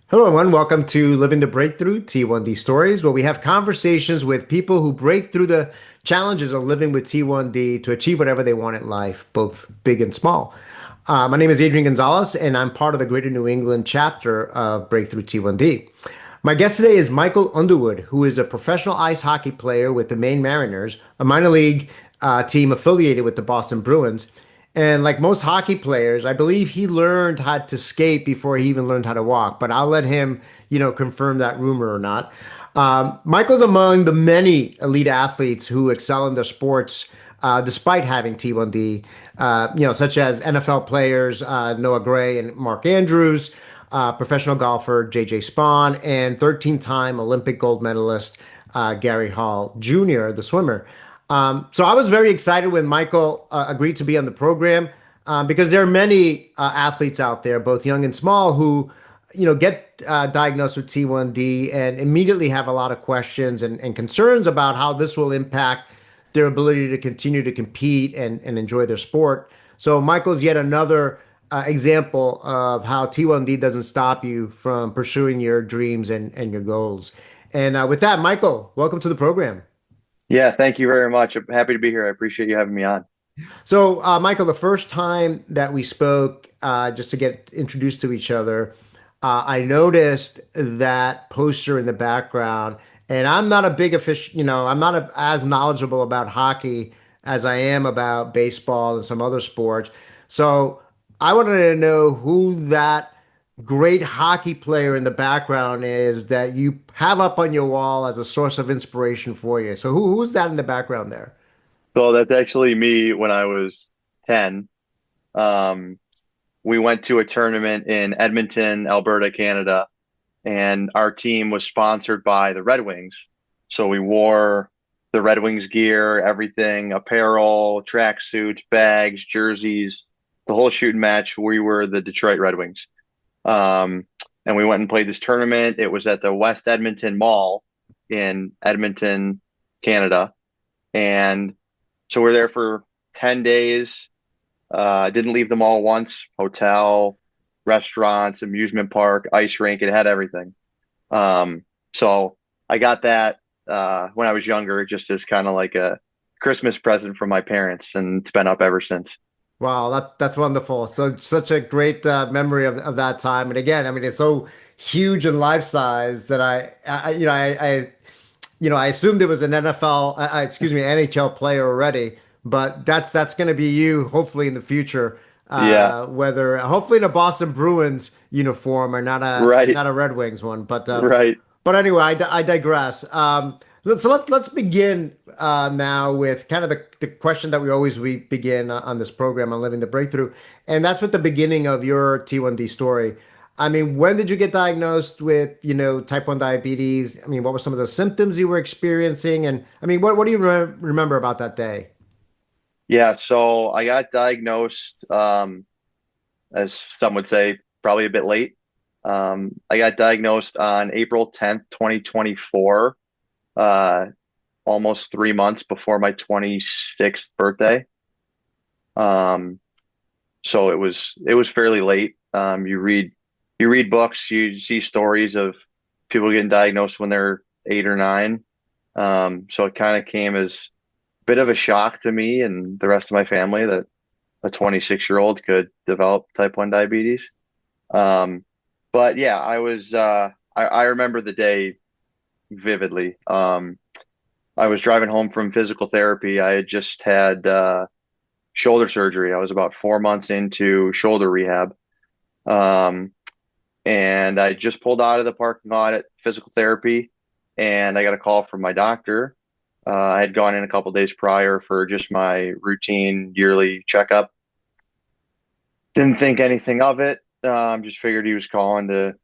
Hello, everyone. Welcome to Living the Breakthrough, T1D Stories, where we have conversations with people who break through the challenges of living with T1D to achieve whatever they want in life, both big and small. My name is Adrian Gonzalez, and I'm part of the Greater New England chapter of Breakthrough T1D. My guest today is Michael Underwood, who is a professional ice hockey player with the Maine Mariners, a minor league team affiliated with the Boston Bruins. And like most hockey players, I believe he learned how to skate before he even learned how to walk. But I'll let him, confirm that rumor or not. Michael's among the many elite athletes who excel in their sports despite having T1D, such as NFL players Noah Gray and Mark Andrews, professional golfer JJ Spawn, and 13-time Olympic gold medalist Gary Hall Jr., the swimmer. So I was very excited when Michael agreed to be on the program because there are many athletes out there, both young and small, who get diagnosed with T1D and immediately have a lot of questions and concerns about how this will impact their ability to continue to compete and enjoy their sport. So Michael's yet another example of how T1D doesn't stop you from pursuing your dreams and your goals. And with that, Michael, welcome to the program. Yeah, thank you very much. I'm happy to be here. I appreciate you having me on. So, Michael, the first time that we spoke, just to get introduced to each other, I noticed that poster in the background, and I'm not a big official, I'm not as knowledgeable about hockey as I am about baseball and some other sports. So, I wanted to know who that great hockey player in the background is that you have up on your wall as a source of inspiration for you. So, who's that in the background there? So that's actually me when I was 10. Um, we went to a tournament in Edmonton, Alberta, Canada, and our team was sponsored by the Red Wings. So we wore the Red Wings gear, everything, apparel, tracksuits, bags, jerseys, the whole shooting match. We were the Detroit Red Wings. Um, and we went and played this tournament. It was at the West Edmonton Mall in Edmonton, Canada. And so we're there for 10 days. Didn't leave the mall once. Hotel, restaurants, amusement park, ice rink. It had everything. So I got that when I was younger, just as kind of like a Christmas present from my parents, and it's been up ever since. Wow, that's wonderful. So such a great memory of that time. And again, I mean, it's so huge and life size that I assumed it was an NFL, excuse me, NHL player already. But that's going to be you, hopefully in the future. Yeah, Whether hopefully in a Boston Bruins uniform or right, not a Red Wings one. right. But anyway, I digress. So let's begin now with kind of the question that we begin on this program on Living the Breakthrough, and that's with the beginning of your T1D story. I mean, when did you get diagnosed with, type 1 diabetes? I mean, what were some of the symptoms you were experiencing? And I mean, what do you remember about that day? Yeah, so I got diagnosed, as some would say, probably a bit late. I got diagnosed on April 10th, 2024, uh, almost 3 months before my 26th birthday. Um, so it was fairly late. You read books, you see stories of people getting diagnosed when they're 8 or 9. So it kind of came as a bit of a shock to me and the rest of my family that a 26-year-old could develop type 1 diabetes. Um, but yeah, I remember the day vividly. I was driving home from physical therapy. I had just had shoulder surgery. I was about 4 months into shoulder rehab. Um, and I just pulled out of the parking lot at physical therapy, and I got a call from my doctor. I had gone in a couple days prior for just my routine yearly checkup. Didn't think anything of it. Just figured he was calling to,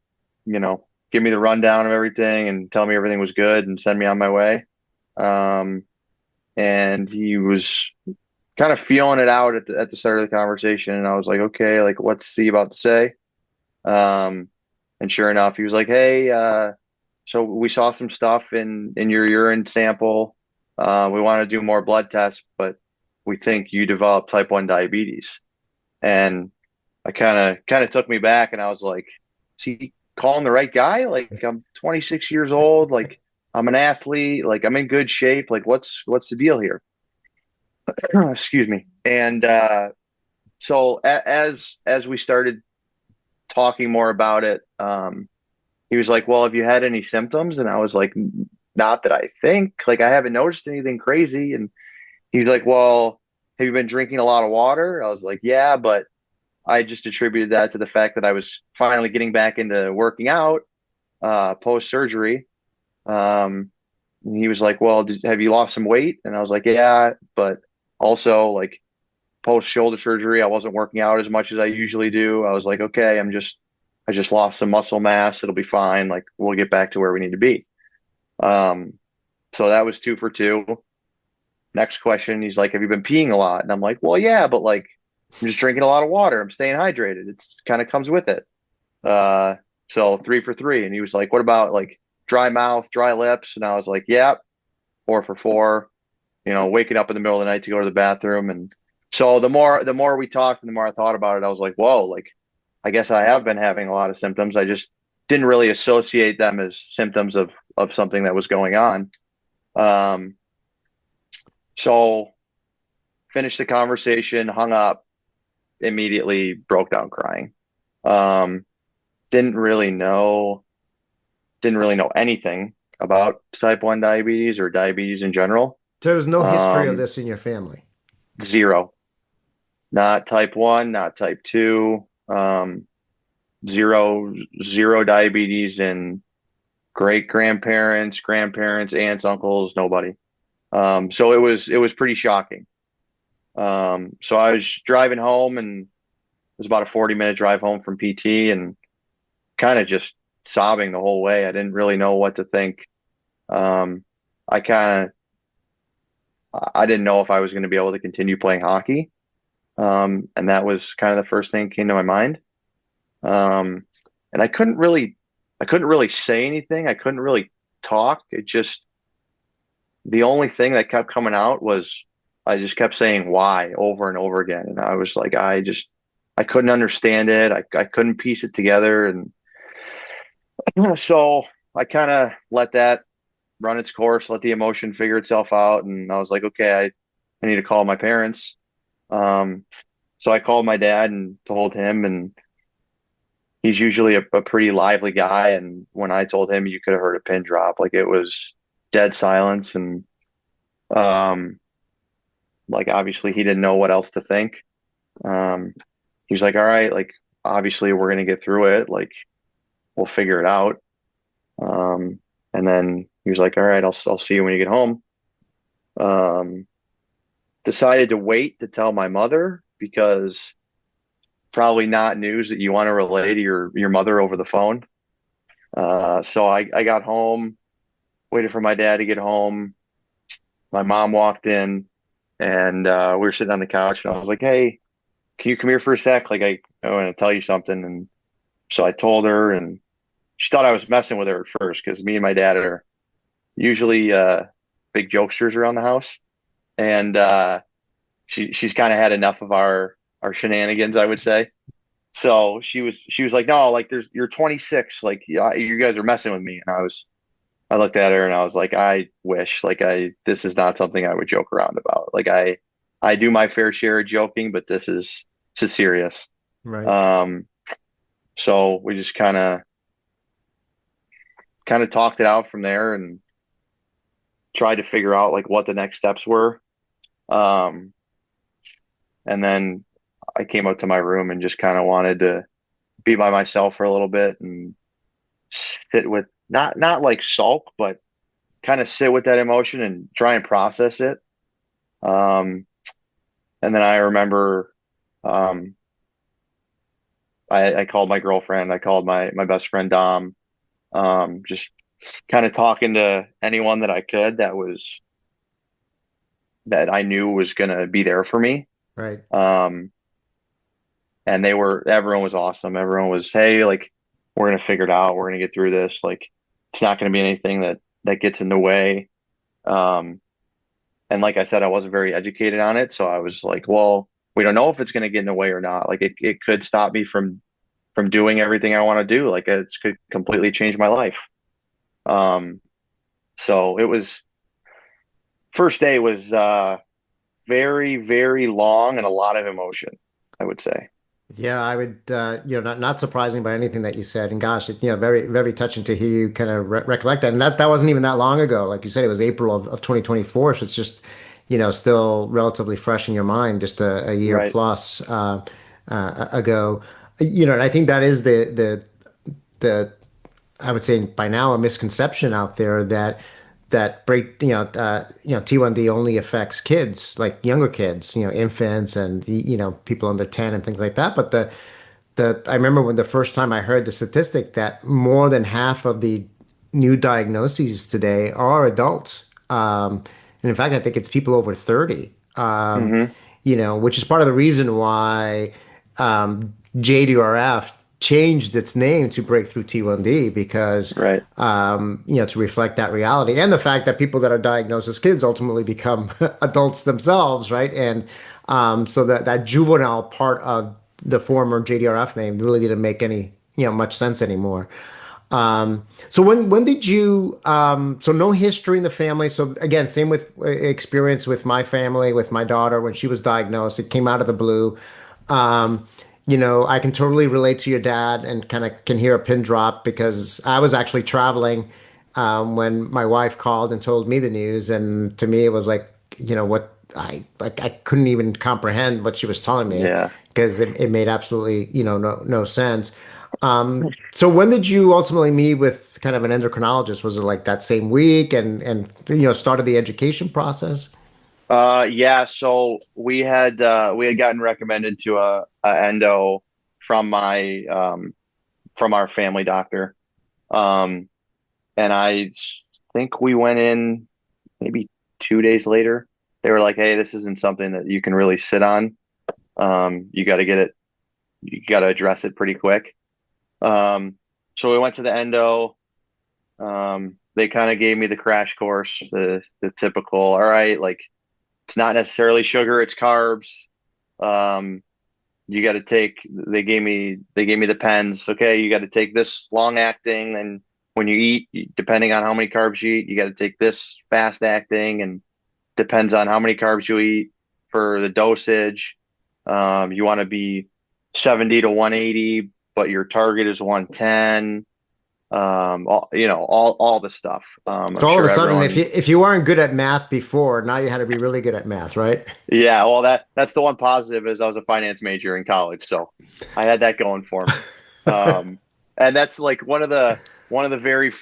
give me the rundown of everything and tell me everything was good and send me on my way. Um, and he was kind of feeling it out at the start of the conversation, and I was like, okay, like what's he about to say? Um, and sure enough, he was like, hey, so we saw some stuff in your urine sample. We want to do more blood tests, but we think you developed type 1 diabetes. And I kind of took me back, and I was like, is he calling the right guy? Like I'm 26 years old, like I'm an athlete, like I'm in good shape. Like what's the deal here? Excuse me. And so as we started talking more about it, he was like, "Well, have you had any symptoms?" And I was like, "Not that I think. Like I haven't noticed anything crazy." And he's like, "Well, have you been drinking a lot of water?" I was like, "Yeah," but I just attributed that to the fact that I was finally getting back into working out post surgery. Um, and he was like, "Well, have you lost some weight?" And I was like, "Yeah," but also like post shoulder surgery, I wasn't working out as much as I usually do. I was like, "Okay, I just lost some muscle mass. It'll be fine. Like we'll get back to where we need to be." Um, so that was two for two. Next question, he's like, "Have you been peeing a lot?" And I'm like, "Well, yeah, but like I'm just drinking a lot of water. I'm staying hydrated. It's kind of comes with it." Uh, so three for three. And he was like, "What about like dry mouth, dry lips?" And I was like, "Yeah, four for four." Waking up in the middle of the night to go to the bathroom. And so the more we talked and the more I thought about it, I was like, whoa, like I guess I have been having a lot of symptoms. I just didn't really associate them as symptoms of something that was going on. Um, so finished the conversation, hung up, immediately broke down crying. Um, didn't really know didn't really know anything about type 1 diabetes or diabetes in general. So there's no history of Um, this in your family. zero. Not type 1, not type 2. Zero diabetes in great grandparents, grandparents, aunts, uncles, nobody. So it was pretty shocking. So I was driving home, and it was about a 40-minute drive home from PT, and kind of just sobbing the whole way. I didn't really know what to think. Um, I kind I didn't know if I was going to be able to continue playing hockey. And that was kind of the first thing that came to my mind. Um, and I couldn't really say anything. I couldn't really talk. It just, the only thing that kept coming out was I just kept saying why over and over again. And I was like, I couldn't understand it. I couldn't piece it together. And so I kind of let that run its course, let the emotion figure itself out. And I was like, okay, I need to call my parents. Um, so I called my dad and told him, and he's usually a pretty lively guy. And when I told him, you could have heard a pin drop. Like it was dead silence. And um, like obviously he didn't know what else to think. Um, he was like, all right, like obviously we're gonna get through it. Like we'll figure it out. Um, and then he was like, all right, I'll see you when you get home. Um, decided to wait to tell my mother because probably not news that you want to relay to your mother over the phone. So I got home, waited for my dad to get home. My mom walked in, and we were sitting on the couch, and I was like, "Hey, can you come here for a sec? Like I want to tell you something." And so I told her, and she thought I was messing with her at first because me and my dad are usually big jokesters around the house, and she's kind of had enough of our shenanigans, I would say. So she was like, no, like you're 26, like yeah, you guys are messing with me. And I looked at her and I was like, I wish, like this is not something I would joke around about. Like I do my fair share of joking, but this is serious. Right. Um, so we just kind of talked it out from there and tried to figure out like what the next steps were. Um, and then I came up to my room and just kind of wanted to be by myself for a little bit and sit with not like sulk, but kind of sit with that emotion and try and process it. Um, and then I remember um, I called my girlfriend, I called my best friend Dom, just kind of talking to anyone that I could that I knew was gonna be there for me. Right. Um, and everyone was awesome. Everyone was, hey, like we're gonna figure it out. We're gonna get through this. Like it's not gonna be anything that gets in the way. Um, and like I said, I wasn't very educated on it, so I was like, well, we don't know if it's gonna get in the way or not. Like it could stop me from from doing everything I want to do. Like it's could completely change my life. Um, so it was first day was very, very long and a lot of emotion, I would say. Yeah, I would, not surprising by anything that you said. And gosh, very, very touching to hear you kind of recollect that. And that wasn't even that long ago. Like you said, it was April of 2024. So it's just, still relatively fresh in your mind, just a year Right. plus ago. And I think that is the I would say by now a misconception out there that T1D only affects kids, like younger kids, infants and people under 10 and things like that. But the I remember when the first time I heard the statistic that more than half of the new diagnoses today are adults. And in fact, I think it's people over 30. Hmm. Which is part of the reason why JDRF changed its name to Breakthrough T1D because Right. to reflect that reality and the fact that people that are diagnosed as kids ultimately become adults themselves, right? And so that juvenile part of the former JDRF name really didn't make any much sense anymore. So when did you so no history in the family. So again, same with experience with my family, with my daughter when she was diagnosed. It came out of the blue. Um, I can totally relate to your dad and kind of can hear a pin drop because I was actually traveling when my wife called and told me the news, and to me it was like, what I couldn't even comprehend what she was telling me Yeah. because it made absolutely, no sense. So when did you ultimately meet with kind of an endocrinologist? Was it like that same week and started the education process? Yeah, so we had gotten recommended to a endo from my from our family doctor. Um and think we went in maybe 2 days later. They were like, "Hey, this isn't something that you can really sit on. You got to get it, you got to address it pretty quick." Um, so we went to the endo. They kind of gave me the crash course, the typical, all right, like it's not necessarily sugar, it's carbs. Um, you got to take, they gave me the pens. Okay, you got to take this long acting, and when you eat, depending on how many carbs you eat, you got to take this fast acting, and depends on how many carbs you eat for the dosage. You want to be 70 to 180, but your target is 110. All the stuff. I'm So all of sure a sudden, if everyone. you weren't good at math before, now you had to be really good at math, right? Yeah, well, that's the one positive is I was a finance major in college, so I had that going for me. Um, and that's like one of the very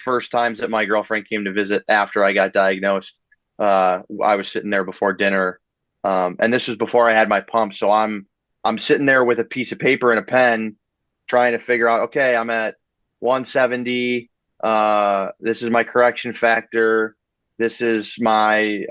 first times that my girlfriend came to visit after I got diagnosed. I was sitting there before dinner, and this was before I had my pump, so I'm sitting there with a piece of paper and a pen, trying to figure out. Okay, I'm at 170. This is my correction factor. This is my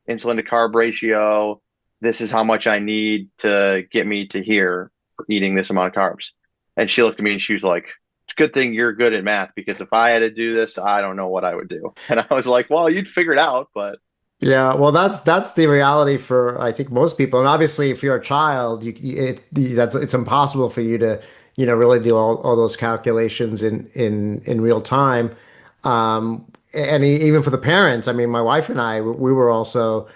insulin to carb ratio. This is how much I need to get me to here for eating this amount of carbs. And she looked at me and she was like, it's a good thing you're good at math because if I had to do this, I don't know what I would do. And I was like, well, you'd figure it out, but Yeah, well, that's the reality for I think most people, and obviously, if you're a child, that's it's impossible for you to really do all those calculations in real time. And even for the parents, I mean, my wife and I, we were also,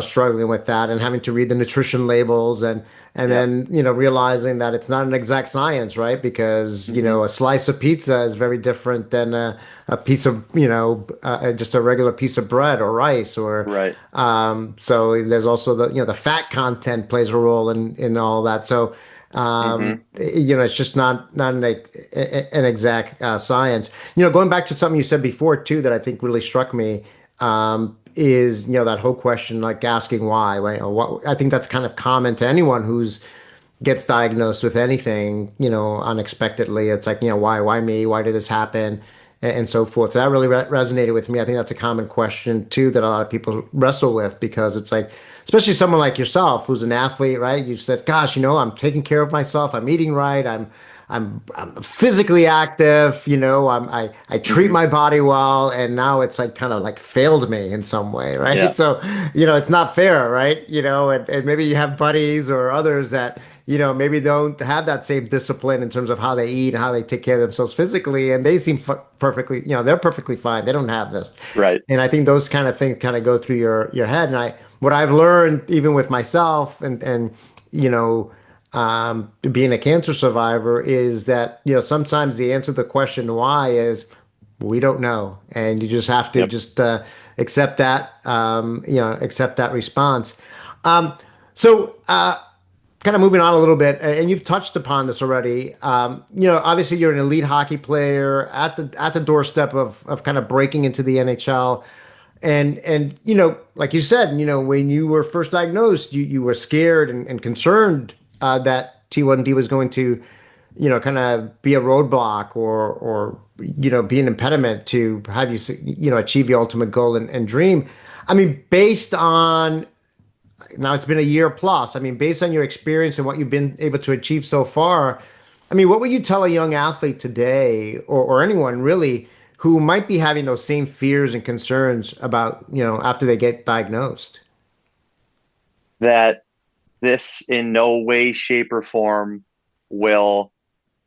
struggling with that and having to read the nutrition labels and yeah. then, realizing that it's not an exact science, right? Because, Hmm. a slice of pizza is very different than a piece of, just a regular piece of bread or rice or, Right. so there's also the fat content plays a role in all that. So, Hmm. it's just not an exact science. Going back to something you said before too that I think really struck me is that whole question like asking why. Right? What I think that's kind of common to anyone who's gets diagnosed with anything, unexpectedly. It's like, why me? Why did this happen? And so forth. That really resonated with me. I think that's a common question too that a lot of people wrestle with because it's like, especially someone like yourself who's an athlete, right? You've said, "Gosh, I'm taking care of myself. I'm eating right. I'm physically active. I treat Hmm. my body well, and now it's like kind of like failed me in some way, right? Yeah. So, it's not fair, right? And maybe you have buddies or others that." maybe don't have that same discipline in terms of how they eat and how they take care of themselves physically, and they seem perfectly, they're perfectly fine. They don't have this. Right. And I think those kind of things kind of go through your head. And what I've learned even with myself and you know, being a cancer survivor is that, sometimes the answer to the question why is we don't know. And you just have to Yep. just accept that, accept that response. Um, so, kind of moving on a little bit, and you've touched upon this already. Obviously you're an elite hockey player at the doorstep of kind of breaking into the NHL. And like you said, when you were first diagnosed, you were scared and concerned that T1D was going to, kind of be a roadblock or be an impediment to have you, achieve your ultimate goal and dream. I mean, based on now it's been a year plus. I mean, based on your experience and what you've been able to achieve so far, I mean, what would you tell a young athlete today, or anyone really, who might be having those same fears and concerns about, after they get diagnosed? That this in no way, shape, or form will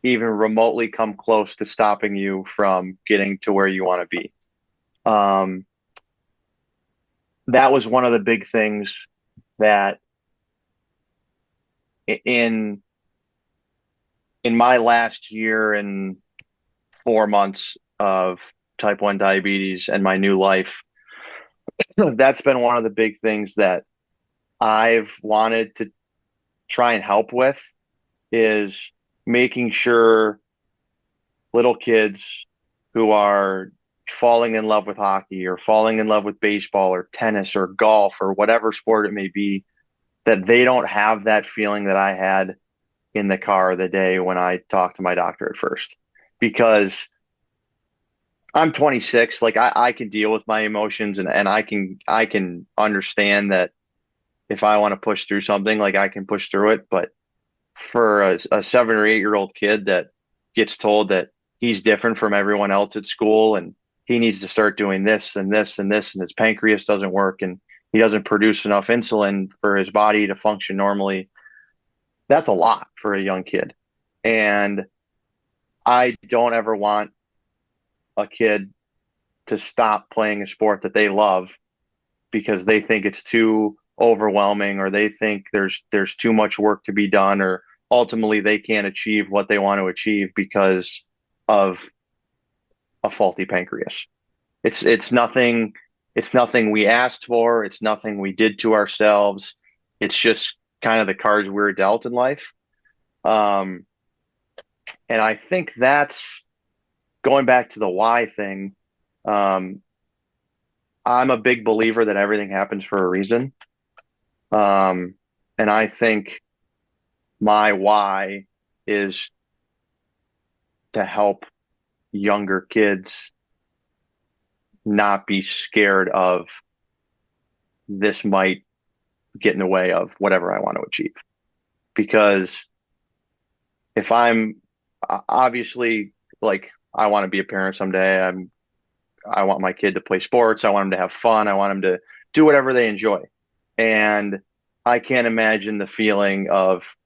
even remotely come close to stopping you from getting to where you want to be. Um, that was one of the big things that in in my last year and 4 months of type 1 diabetes and my new life, that's been one of the big things that I've wanted to try and help with is making sure little kids who are falling in love with hockey or falling in love with baseball or tennis or golf or whatever sport it may be, that they don't have that feeling that I had in the car the day when I talked to my doctor at first. Because I'm 26, like I can deal with my emotions and I can understand that if I want to push through something, like I can push through it. But for a 7 or 8 year old kid that gets told that he's different from everyone else at school and he needs to start doing this and this and this, and his pancreas doesn't work and he doesn't produce enough insulin for his body to function normally, that's a lot for a young kid. And I don't ever want a kid to stop playing a sport that they love because they think it's too overwhelming or they think there's too much work to be done or ultimately they can't achieve what they want to achieve because of a faulty pancreas. It's nothing we asked for, it's nothing we did to ourselves. It's just kind of the cards we're dealt in life. Um, and I think that's going back to the why thing. Um, I'm a big believer that everything happens for a reason. Um, and I think my why is to help younger kids not be scared of this might get in the way of whatever I want to achieve. Because if I'm obviously like I want to be a parent someday, I want my kid to play sports, I want him to have fun, I want him to do whatever they enjoy. And I can't imagine the feeling of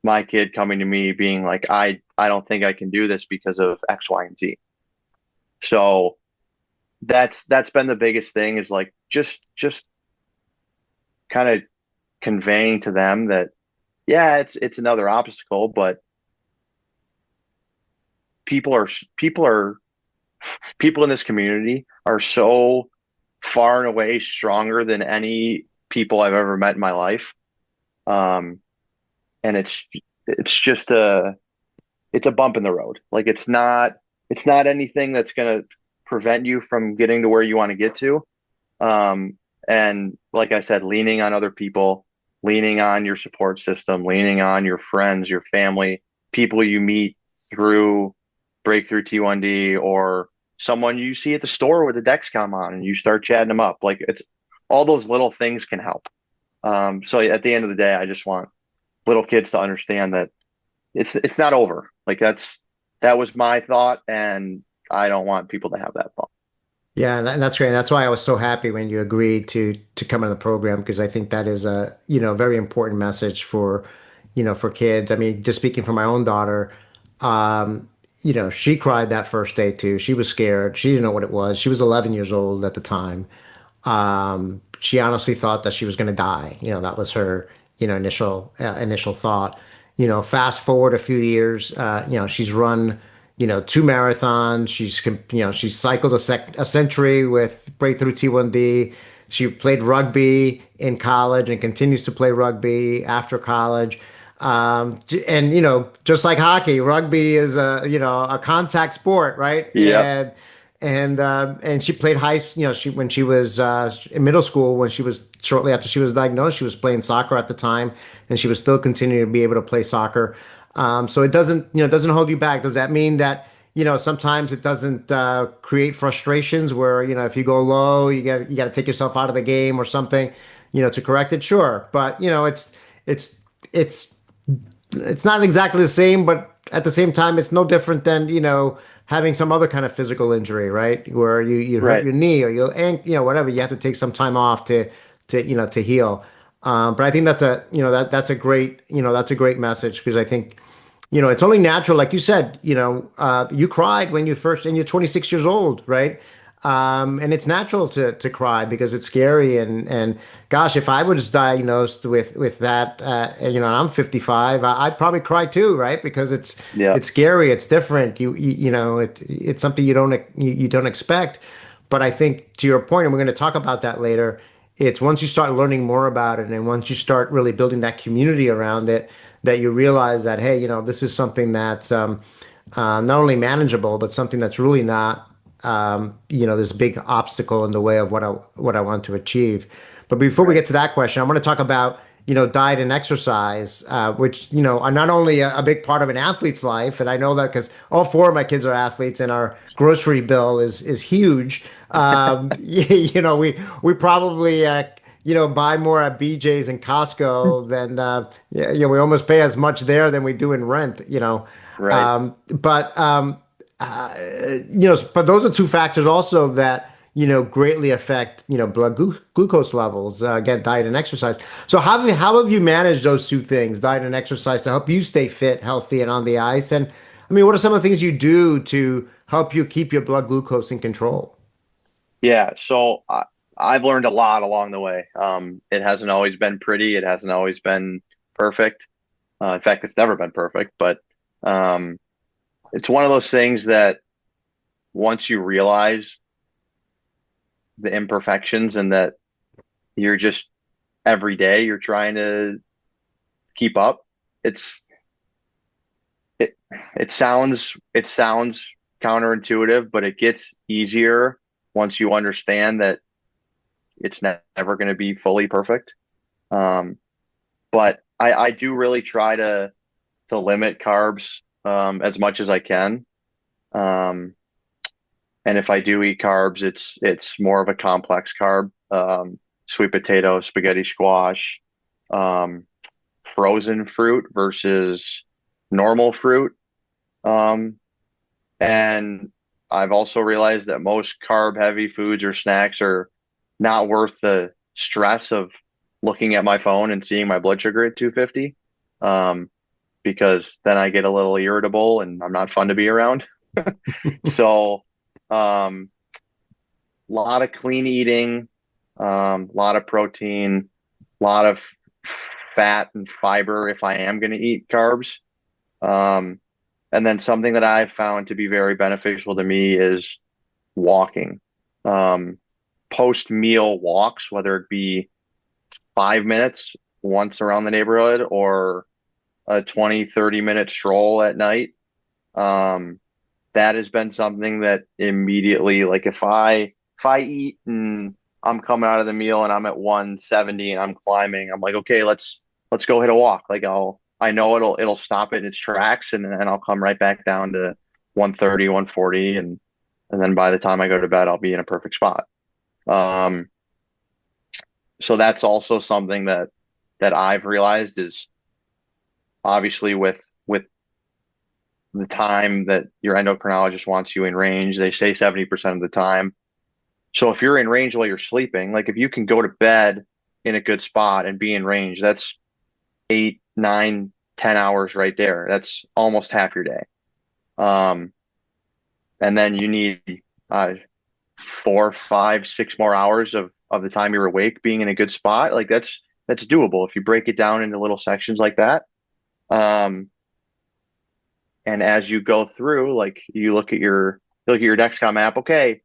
my kid coming to me being like, I don't think I can do this because of X, Y, and Z. So that's been the biggest thing is like just kind of conveying to them that yeah, it's another obstacle, but people are people are people in this community are so far and away stronger than any people I've ever met in my life. Um, and it's just it's a bump in the road. Like it's not anything that's going to prevent you from getting to where you want to get to. And like I said, leaning on other people, leaning on your support system, leaning on your friends, your family, people you meet through Breakthrough T1D or someone you see at the store with a Dexcom on and you start chatting them up. Like it's all those little things can help. So at the end of the day, I just want little kids to understand that it's not over. Like that was my thought, and I don't want people to have that thought. Yeah, and that's great. That's why I was so happy when you agreed to come on the program because I think that is a very important message for for kids. I mean, just speaking for my own daughter, um, she cried that first day too. She was scared. She didn't know what it was. She was 11 years old at the time. She honestly thought that she was going to die. That was her, initial thought. Fast forward a few years, she's run, two marathons. She's cycled a century with Breakthrough T1D. She played rugby in college and continues to play rugby after college. And just like hockey, rugby is a contact sport, right? Yep. And she played she when she was in middle school, when she was shortly after she was diagnosed, she was playing soccer at the time, and she was still continuing to be able to play soccer. So it doesn't hold you back. Does that mean that sometimes it doesn't create frustrations where if you go low, you got to take yourself out of the game or something, to correct it? Sure, but it's it's it's not exactly the same, but at the same time, it's no different than, having some other kind of physical injury, right? Where you hurt Right. your knee or your ankle, whatever. You have to take some time off to heal. But I think that's a great, that's a great message because I think, it's only natural, like you said, you cried when you first, and you're 26 years old, right? And it's natural to cry because it's scary. And gosh, if I was diagnosed with that, I'm 55, I'd probably cry too, right? Because it's Yep. scary, it's different. It's something you don't expect. But I think to your point, and we're going to talk about that later, it's once you start learning more about it and once you start really building that community around it, that you realize that, hey, this is something that's not only manageable, but something that's really not, this big obstacle in the way of what I want to achieve. But before we Right. get to that question, I want to talk about, diet and exercise, which, are not only a big part of an athlete's life. And I know that because all four of my kids are athletes and our grocery bill is huge. We probably, buy more at BJ's and Costco than, yeah, we almost pay as much there than we do in rent. Right. But but those are two factors also that greatly affect blood glucose levels. Again, diet and exercise. So how have you managed those two things, diet and exercise, to help you stay fit, healthy, and on the ice? And I mean, what are some of the things you do to help you keep your blood glucose in control? Yeah. So I've learned a lot along the way. It hasn't always been pretty. It hasn't always been perfect. In fact, it's never been perfect, but um, it's one of those things that once you realize the imperfections and that you're just every day you're trying to keep up, it's it it sounds counterintuitive, but it gets easier once you understand that it's never going to be fully perfect. Um, but I do really try to limit carbs as much as I can. Um, and if I do eat carbs, it's more of a complex carb, sweet potato, spaghetti squash, um, frozen fruit versus normal fruit. Um, and I've also realized that most carb heavy foods or snacks are not worth the stress of looking at my phone and seeing my blood sugar at 250. Um, because then I get a little irritable and I'm not fun to be around. So, a lot of clean eating, a lot of protein, a lot of fat and fiber if I am going to eat carbs. Um, and then something that I've found to be very beneficial to me is walking. Um, Post meal walks, whether it be 5 minutes once around the neighborhood or a 20, 30 minute stroll at night. Um, that has been something that immediately, like if I eat and I'm coming out of the meal and I'm at 170 and I'm climbing, I'm like, okay, let's go hit a walk. Like I know it'll stop it in its tracks and then I'll come right back down to 130, 140 and then by the time I go to bed, I'll be in a perfect spot. Um, so that's also something that I've realized is obviously with the time that your endocrinologist wants you in range, they say 70% of the time. So if you're in range while you're sleeping, like if you can go to bed in a good spot and be in range, that's 8, 9 10 hours right there. That's almost half your day. Um, and then you need uh, 4, 5, 6 more hours of the time you're awake being in a good spot. Like that's doable if you break it down into little sections like that. Um, and as you go through, like you look at your Dexcom app. Okay,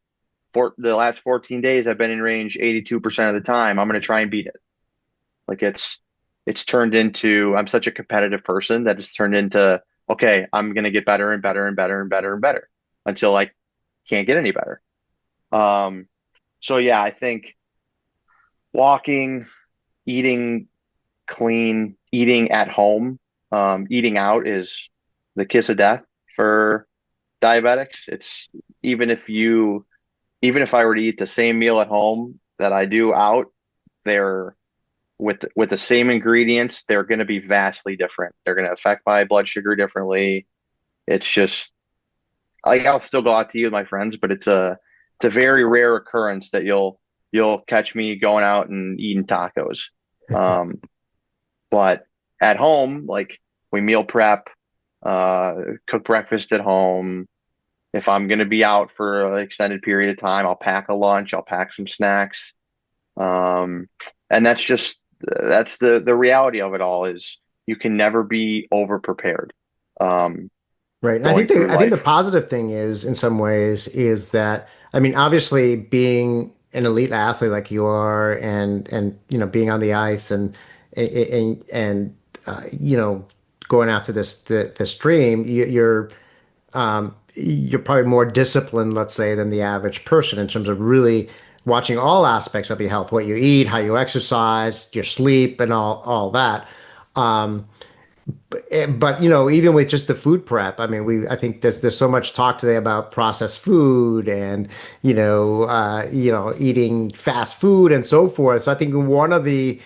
for the last 14 days, I've been in range 82% of the time. I'm going to try and beat it. Like it's turned into I'm such a competitive person that it's turned into okay, I'm going to get better and better and better and better and better until I can't get any better. Um, so yeah, I think walking, eating clean, eating at home, eating out is the kiss of death for diabetics. It's even if you even if I were to eat the same meal at home that I do out, they're with the same ingredients, they're going to be vastly different. They're going to affect my blood sugar differently. It's just like I'll still go out to eat with my friends, but it's a very rare occurrence that you'll catch me going out and eating tacos. Um, but at home, like we meal prep, cook breakfast at home. If I'm going to be out for an extended period of time, I'll pack a lunch, I'll pack some snacks. Um, and that's the reality of it all is you can never be over prepared Right. And going through I think the life. positive thing is in some ways is that I mean obviously being an elite athlete like you are and you know being on the ice and you know going after this dream you're probably more disciplined, let's say, than the average person in terms of really watching all aspects of your health, what you eat, how you exercise, your sleep, and all that. Um, but you know, even with just the food prep, I mean, I think there's so much talk today about processed food and you know, eating fast food and so forth. So I think one of the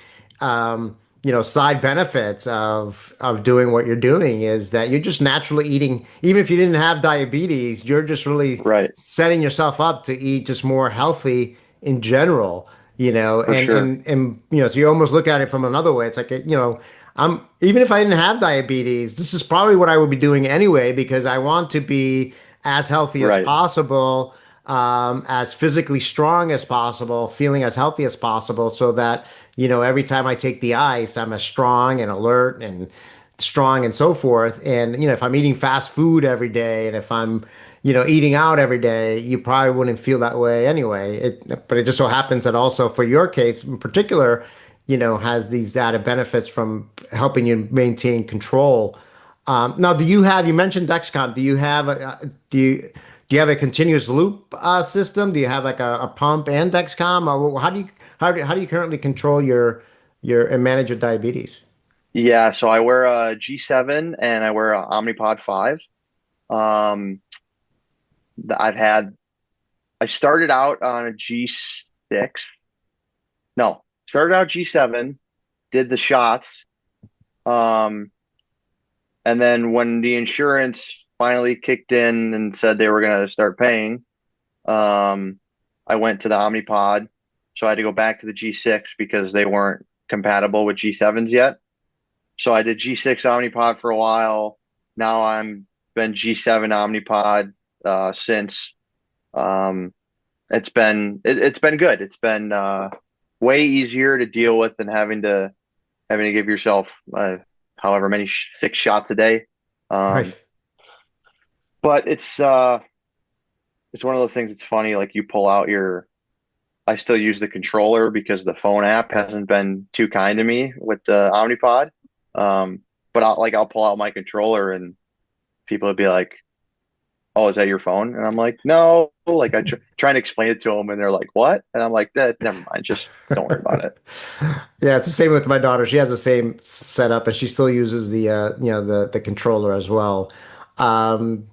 you know, side benefits of doing what you're doing is that you're just naturally eating, even if you didn't have diabetes, you're just really Right, setting yourself up to eat just more healthy in general, you know, for sure. and you know, so you almost look at it from another way. It's like, you know, I'm even if I didn't have diabetes, this is probably what I would be doing anyway because I want to be as healthy as Right, possible, as physically strong as possible, feeling as healthy as possible, so that you know every time I take the ice, I'm as strong and alert and strong and so forth. And you know, if I'm eating fast food every day, and if I'm you know eating out every day, you probably wouldn't feel that way anyway. But it just so happens that also for your case in particular you know, has these added benefits from helping you maintain control. Now, you mentioned Dexcom. Do you have a continuous loop system? Do you have like a pump and Dexcom? Or how do you currently control your and manage your diabetes? yeah. So I wear a G7 and I wear a Omnipod 5. Um, I've had I started out on a G6. No, started out G7, did the shots. Um, and then when the insurance finally kicked in and said they were going to start paying, um, I went to the Omnipod. So I had to go back to the G6 because they weren't compatible with G7s yet. So I did G6 Omnipod for a while. Now I'm been G7 Omnipod since. Um, it's been good. It's been way easier to deal with than having to give yourself however many 6 shots a day. Right. Um, but it's one of those things. It's funny. Like you pull out your. I still use the controller because the phone app hasn't been too kind to me with the Omnipod. But I'll pull out my controller and people would be like, "Oh, is that your phone?" And I'm like, "No." Like trying to explain it to them, and they're like, "What?" And I'm like, "That never mind. Just don't worry about it." Yeah, it's the same with my daughter. She has the same setup, and she still uses the you know the controller as well. Um,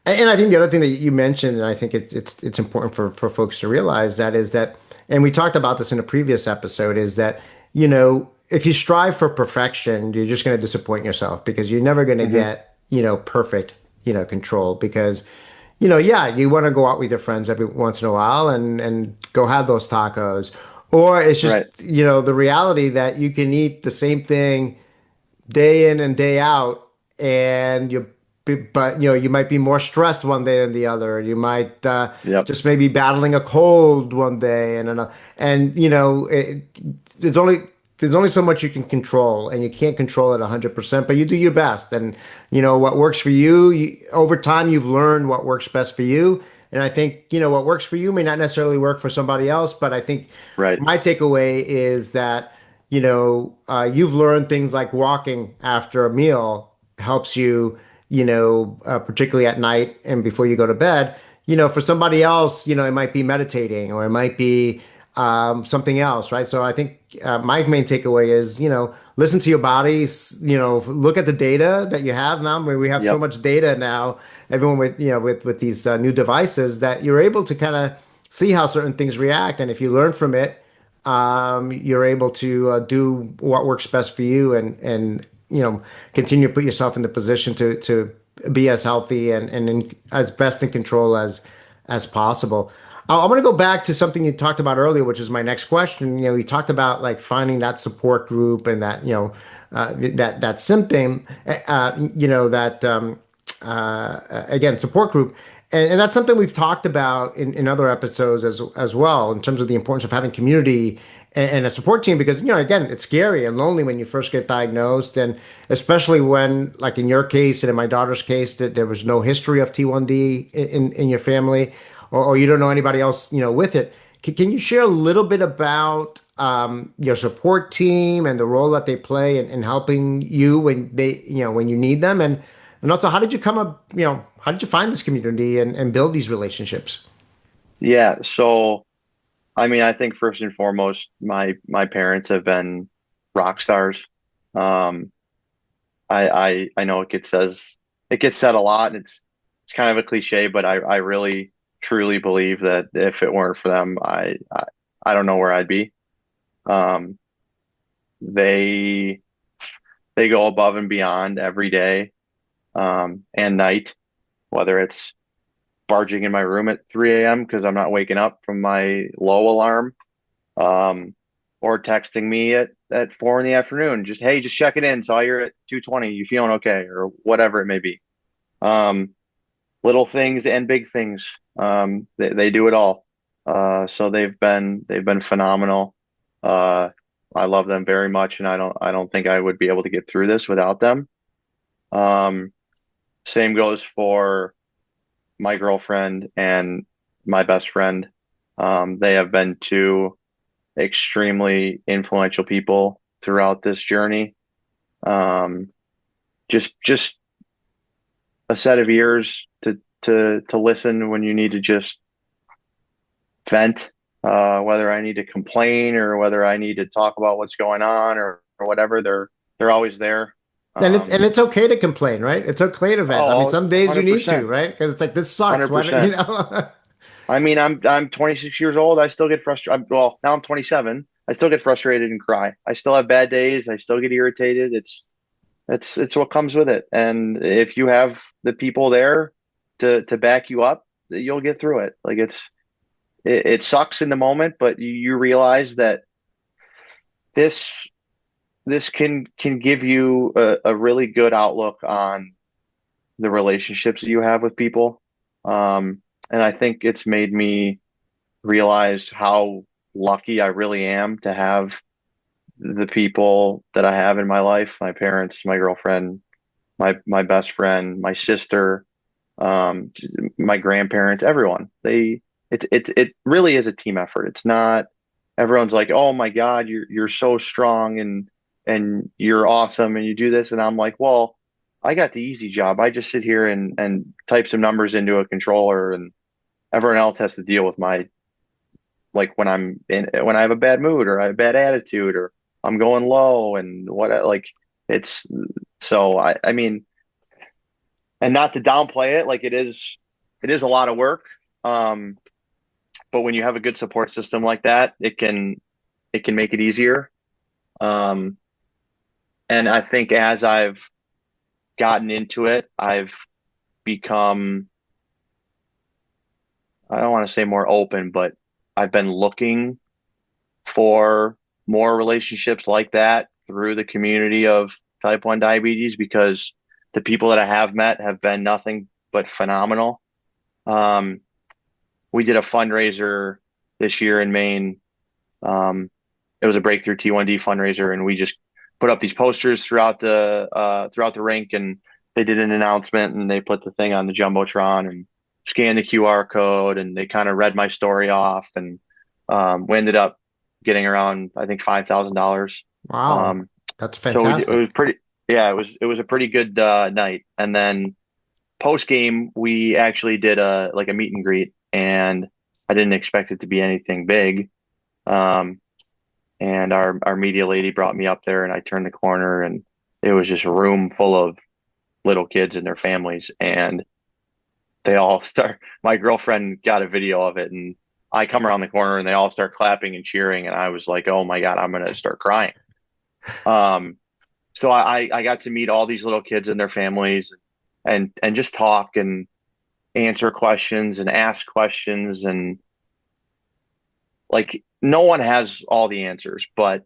and I think the other thing that you mentioned, and I think it's important for folks to realize that is that, and we talked about this in a previous episode, is that you know if you strive for perfection, you're just going to disappoint yourself because you're never going to Hmm. get you know perfect you know control because you know, yeah, you want to go out with your friends every once in a while and go have those tacos. Or it's just, Right. you know, the reality that you can eat the same thing day in and day out, and but you might be more stressed one day than the other. You might Yep. just maybe battling a cold one day and another, and there's only there's only so much you can control, and you can't control it 100%, but you do your best. And what works for you, over time you've learned what works best for you. And I think what works for you may not necessarily work for somebody else, but I think Right. my takeaway is that you've learned things like walking after a meal helps you, particularly at night and before you go to bed. For somebody else, it might be meditating or it might be something else, right? So I think my main takeaway is, listen to your body, look at the data that you have now. I mean, we have so Yep. much data now, everyone with, with these new devices that you're able to kind of see how certain things react. And if you learn from it, you're able to do what works best for you and continue to put yourself in the position to be as healthy and as best in control as possible. I'm going to go back to something you talked about earlier, which is my next question. You talked about like finding that support group and that that symptom, that again support group. And that's something we've talked about in other episodes as well, in terms of the importance of having community and a support team, because again, it's scary and lonely when you first get diagnosed, and especially when, like in your case and in my daughter's case, that there was no history of T1D in your family, or you don't know anybody else with it. Can you share a little bit about your support team and the role that they play in helping you when when you need them, and also how did you come up, how did you find this community and build these relationships? Yeah. So, I mean, I think first and foremost, my parents have been rock stars. Um, I know it gets said a lot, and it's kind of a cliche, but I really truly believe that if it weren't for them, I don't know where I'd be. Um, they they go above and beyond every day, and night, whether it's barging in my room at 3 a.m. because I'm not waking up from my low alarm, um, or texting me at 4 in the afternoon, just hey, just checking in. Saw you're at 2:20. You feeling okay, or whatever it may be. Um, Little things and big things. They do it all. So they've been phenomenal. Uh, I love them very much, and I don't think I would be able to get through this without them. Um, Same goes for my girlfriend and my best friend. They have been two extremely influential people throughout this journey. Um, just a set of ears to listen when you need to just vent, whether I need to complain or whether I need to talk about what's going on or whatever. They're always there. And it's okay to complain, right? It's okay to vent. I mean, Oh, some days you need to, 100%, right? Because it's like this sucks. Why don't 100%. I mean, I'm 26 years old. I still get frustrated. Well, now I'm 27. I still get frustrated and cry. I still have bad days. I still get irritated. It's what comes with it. And if you have the people there to back you up, you'll get through it. Like it sucks in the moment, but you realize that this this can give you a really good outlook on the relationships that you have with people. And I think it's made me realize how lucky I really am to have the people that I have in my life, my parents, my girlfriend, my best friend, my sister, um, my grandparents, everyone. It really is a team effort. It's not everyone's like, "Oh my God, you're so strong and you're awesome and you do this." And I'm like, "Well, I got the easy job. I just sit here and type some numbers into a controller, and everyone else has to deal with my like when I have a bad mood or I have a bad attitude or I'm going low and what like it's so I mean, and not to downplay it, like it is a lot of work. Um, but when you have a good support system like that, it can make it easier. Um, and I think as I've gotten into it, I've become, I don't want to say more open, but I've been looking for more relationships like that through the community of type 1 diabetes because the people that I have met have been nothing but phenomenal. Um, we did a fundraiser this year in Maine. Um, it was a breakthrough T1D fundraiser, and we just put up these posters throughout the rink, and they did an announcement, and they put the thing on the jumbotron and scanned the QR code, and they kind of read my story off, and we ended up getting around I think $5,000. Wow, Um, that's so it was fantastic. pretty, yeah, it was a pretty good night, and then post game we actually did a meet and greet, and I didn't expect it to be anything big. Um, and our media lady brought me up there, and I turned the corner, and it was just a room full of little kids and their families, and they all start. My girlfriend got a video of it, and I come around the corner, and they all start clapping and cheering, and I was like, "Oh my God, I'm gonna start crying." Um, so I got to meet all these little kids and their families, and just talk and answer questions and ask questions, and like no one has all the answers, but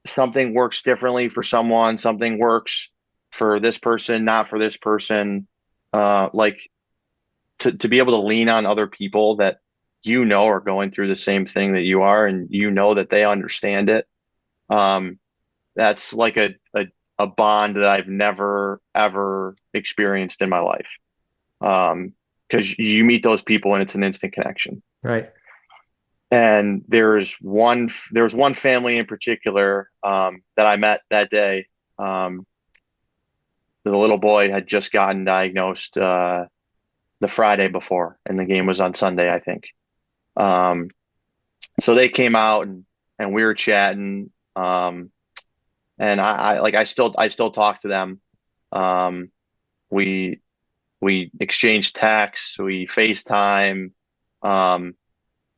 something works differently for someone, something works for this person, not for this person. Like to be able to lean on other people that are going through the same thing that you are, and that they understand it. Um, that's like a bond that I've never ever experienced in my life. Because you meet those people and it's an instant connection. Right. And there was one family in particular that I met that day. Um, the little boy had just gotten diagnosed the Friday before, and the game was on Sunday, I think. Um, so they came out, and we were chatting, and I still talk to them. Um, we we exchange texts, we FaceTime, um,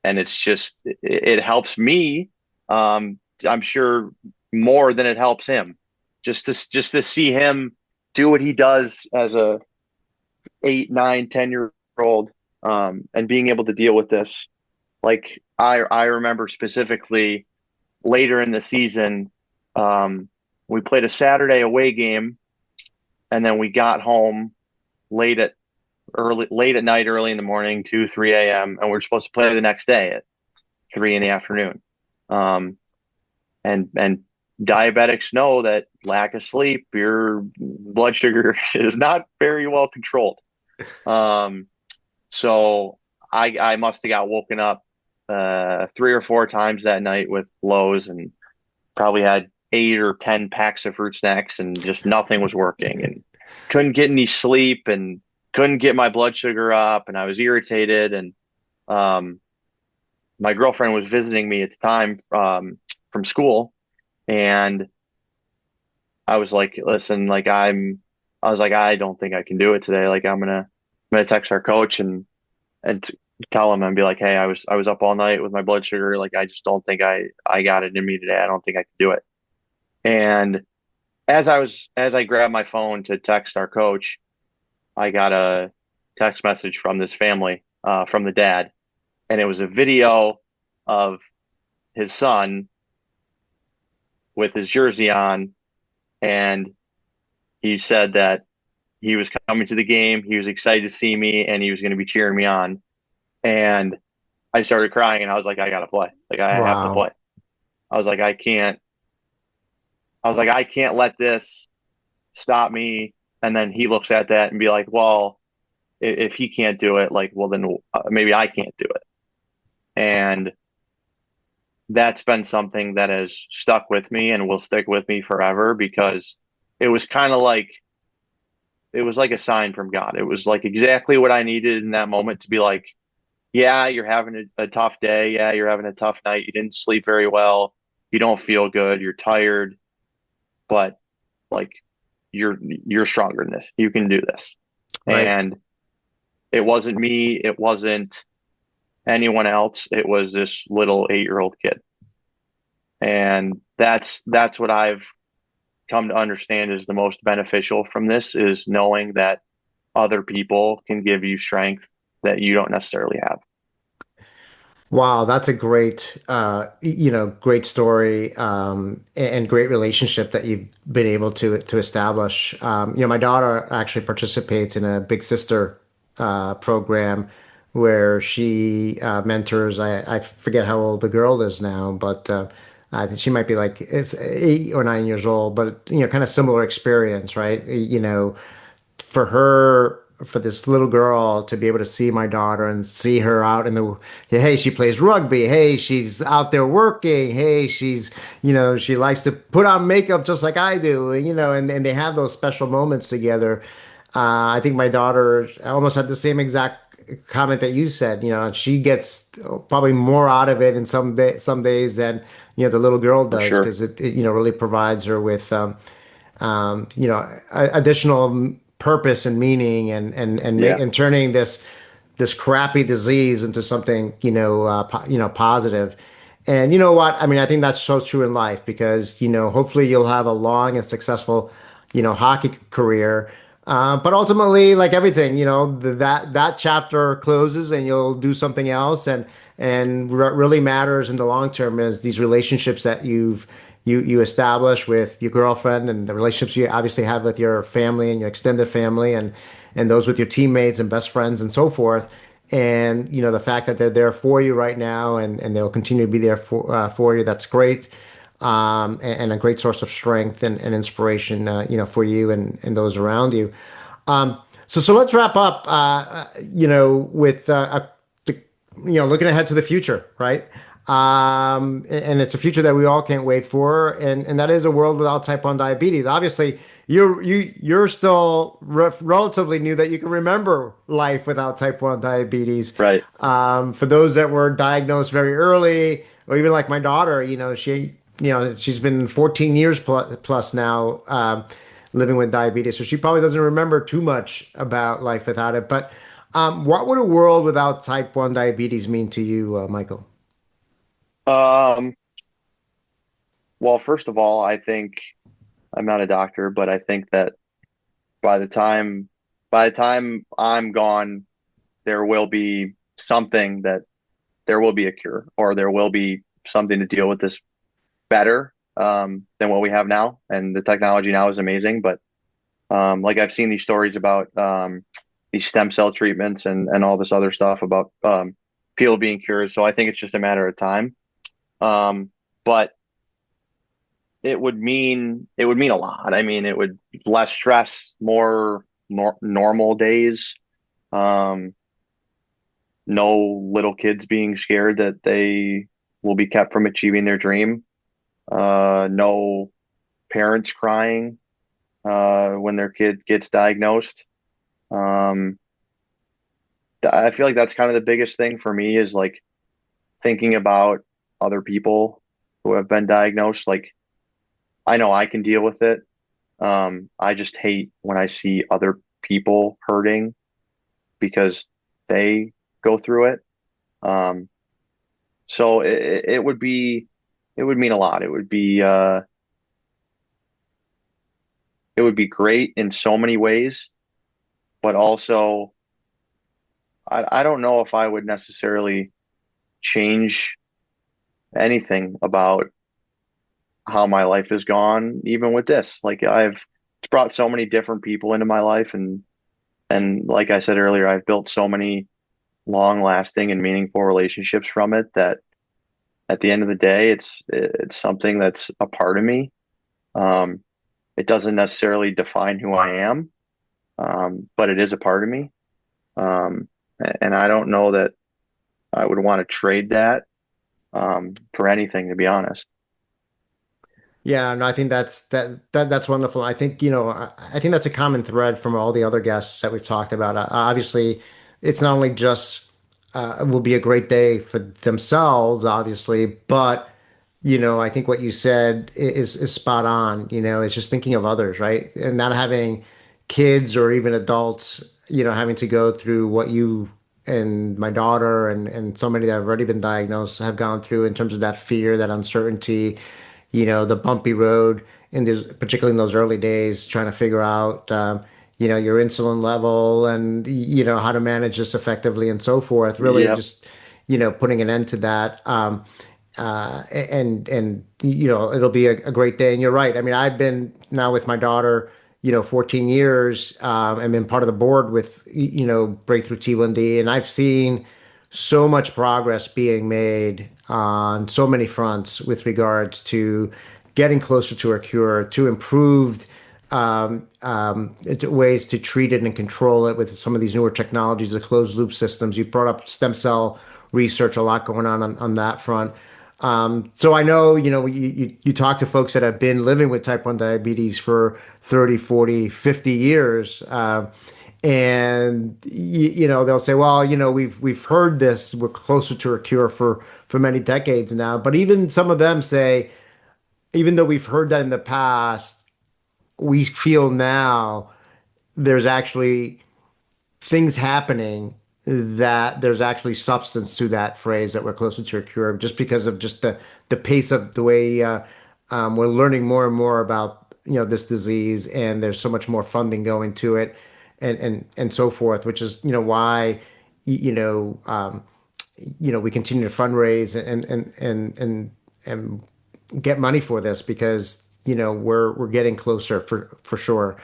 and it helps me. I'm sure more than it helps him. Just to see him do what he does as a 8, 9, 10 year old, and being able to deal with this. Like I remember specifically later in the season, um, we played a Saturday away game, and then we got home late at late at night, early in the morning, 2, 3 a.m., and we're supposed to play the next day at 3 in the afternoon. Um, and diabetics know that lack of sleep, your blood sugar is not very well controlled. Um, so I must have got woken up 3 or 4 times that night with lows, and probably had 8 or 10 packs of fruit snacks, and just nothing was working, and couldn't get any sleep, and couldn't get my blood sugar up, and I was irritated. And um, my girlfriend was visiting me at the time from school, and I was like, listen, I was like, I don't think I can do it today. Like, I'm gonna text our coach, and tell him and be like, hey, I was up all night with my blood sugar. Like, I just don't think I got it in me today. I don't think I can do it. And as I grabbed my phone to text our coach, I got a text message from this family, from the dad, and it was a video of his son with his jersey on, and he said that he was coming to the game, he was excited to see me, and he was going to be cheering me on. And I started crying, and I was like, I gotta play. Like, I have to Wow. play. I was like, I can't let this stop me. And then he looks at that and be like, well, if he can't do it, like, well, then maybe I can't do it. And that's been something that has stuck with me and will stick with me forever, because it was kind of like, it was like a sign from God. It was like exactly what I needed in that moment, to be like, yeah, you're having a tough day. Yeah, you're having a tough night. You didn't sleep very well. You don't feel good. You're tired, but like you're stronger than this. You can do this. Right. And it wasn't me. It wasn't anyone else. It was this little 8-year-old kid. And that's what I've come to understand is the most beneficial from this, is knowing that other people can give you strength that you don't necessarily have. Wow, that's a great, great story, and great relationship that you've been able to establish. My daughter actually participates in a Big Sister program where she mentors. I forget how old the girl is now, but I think she might be like it's 8 or 9 years old. But kind of similar experience, right? For her, for this little girl to be able to see my daughter and see her out in the, hey, she plays rugby. Hey, she's out there working. Hey, she likes to put on makeup just like I do. And they have those special moments together. I think my daughter almost had the same exact comment that you said. She gets probably more out of it in some days than, the little girl For does sure. because it really provides her with, additional purpose and meaning Yeah, and turning this crappy disease into something positive. And you know what? I mean, I think that's so true in life because hopefully you'll have a long and successful hockey career. But ultimately, like everything, that chapter closes and you'll do something else. And what really matters in the long term is these relationships that you establish with your girlfriend and the relationships you obviously have with your family and your extended family and those with your teammates and best friends and so forth. And the fact that they're there for you right now and they'll continue to be there for you, that's great. And a great source of strength and inspiration, for you and those around you. So let's wrap up, with looking ahead to the future, right? And it's a future that we all can't wait for, and that is a world without type 1 diabetes. Obviously, you're still relatively new that you can remember life without type 1 diabetes. right. For those that were diagnosed very early, or even like my daughter, she's been 14 years plus now, living with diabetes, so she probably doesn't remember too much about life without it. But what would a world without type 1 diabetes mean to you, Michael? Um, well, first of all, I think I'm not a doctor, but I think that by the time by the time I'm gone, there will be something that there will be a cure, or there will be something to deal with this better than what we have now. And the technology now is amazing, but like I've seen these stories about these stem cell treatments and all this other stuff about people being cured. So I think it's just a matter of time. But it would mean a lot. I mean, it would less stress, more normal days. Um, no little kids being scared that they will be kept from achieving their dream. No parents crying when their kid gets diagnosed. Um, I feel like that's kind of the biggest thing for me is like thinking about other people who have been diagnosed. Like I know I can deal with it. I just hate when I see other people hurting because they go through it. Um, so it would mean a lot. It would be great in so many ways, but also I don't know if I would necessarily change anything about how my life has gone, even with this. Like it's brought so many different people into my life, and like I said earlier, I've built so many long lasting and meaningful relationships from it that at the end of the day, it's something that's a part of me. Um, it doesn't necessarily define who I am, but it is a part of me. Um, and I don't know that I would want to trade that for anything, to be honest. Yeah, no, I think that's wonderful. I think, I think that's a common thread from all the other guests that we've talked about. Obviously, it's not only just it will be a great day for themselves, obviously, but I think what you said is spot on. It's just thinking of others, right? And not having kids or even adults, having to go through what you and my daughter and so many that have already been diagnosed have gone through in terms of that fear, that uncertainty, the bumpy road particularly in those early days, trying to figure out, your insulin level and, how to manage this effectively and so forth. Really Yep. just, putting an end to that. And it'll be a great day. And you're right. I mean, I've been now with my daughter, 14 years, and been part of the board with, Breakthrough T1D, and I've seen so much progress being made on so many fronts with regards to getting closer to a cure, to improved ways to treat it and control it with some of these newer technologies, the closed loop systems. You brought up stem cell research, a lot going on that front. So I know, you talk to folks that have been living with type 1 diabetes for 30, 40, 50 years. And they'll say, well, we've heard this, we're closer to a cure for many decades now. But even some of them say, even though we've heard that in the past, we feel now there's actually things happening, that there's actually substance to that phrase, that we're closer to a cure, just because of just the pace of the way we're learning more and more about this disease, and there's so much more funding going to it, and so forth, which is why you know we continue to fundraise and get money for this, because we're getting closer for sure.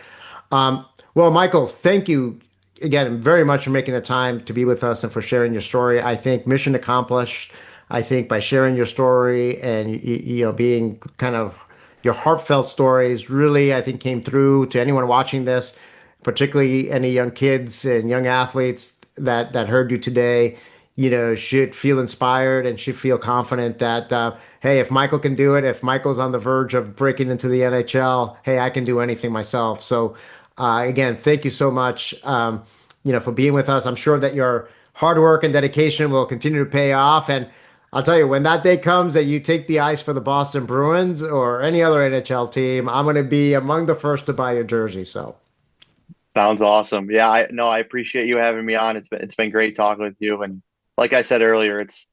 Well, Michael, thank you again very much for making the time to be with us and for sharing your story. I think mission accomplished. I think by sharing your story and being kind of your heartfelt stories really, I think, came through to anyone watching this, particularly any young kids and young athletes that heard you today. Should feel inspired and should feel confident that hey, if Michael can do it, if Michael's on the verge of breaking into the NHL, hey, I can do anything myself. So again, thank you so much, for being with us. I'm sure that your hard work and dedication will continue to pay off. And I'll tell you, when that day comes that you take the ice for the Boston Bruins or any other NHL team, I'm going to be among the first to buy your jersey. So Sounds awesome. Yeah, I appreciate you having me on. It's been great talking with you. And like I said earlier, it's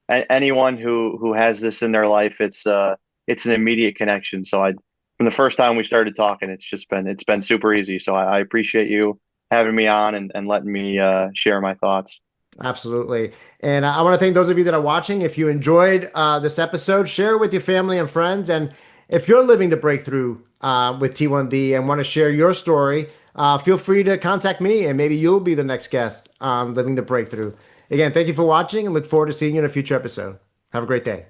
anyone who has this in their life, it's an immediate connection. So from the first time we started talking, it's been super easy. So I appreciate you having me on and letting me share my thoughts. absolutely. And I want to thank those of you that are watching. If you enjoyed this episode, share it with your family and friends. And if you're living the breakthrough with T1D and want to share your story, feel free to contact me, and maybe you'll be the next guest on Living the Breakthrough. Again, thank you for watching, and look forward to seeing you in a future episode. Have a great day.